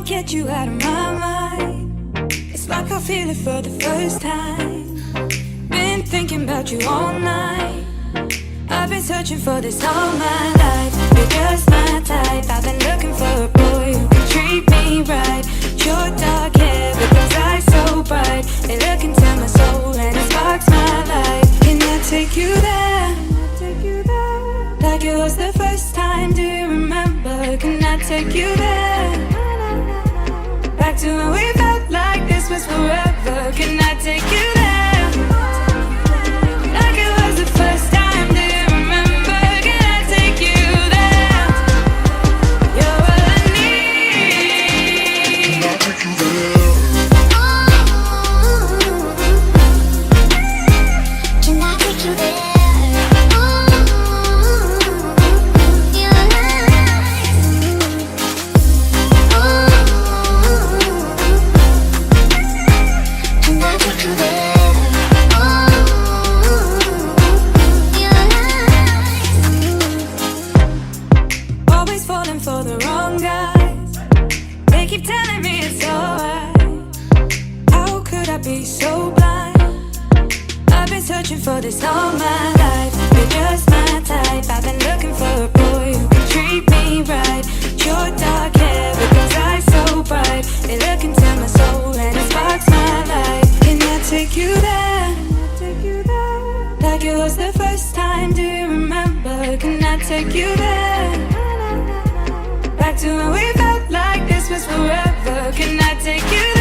Get you out of my mind. It's like I feel it for the first time. Been thinking about you all night. I've been searching for this all my life. You're just my type. I've been looking for a boy who can treat me right. Your dark hair with those eyes so bright. They look into my soul and it sparks my life. Can I take you there? Like it was the first time. Do you remember? Can I take you there? Back to when we felt like this was forever. Can I take you there? Like it was the first time. Do you remember? Can I take you there? You're all I need. Can I take you there? Can I take you there? For the wrong guys, they keep telling me it's alright. How could I be so blind? I've been searching for this all my life. You're just my type. I've been looking for a boy who can treat me right. Your dark hair with those eyes so bright. They look into my soul and it sparks my life. Can I take you there? Like it was the first time. Do you remember? Can I take you there? Back to when we felt like this was forever. Can I take you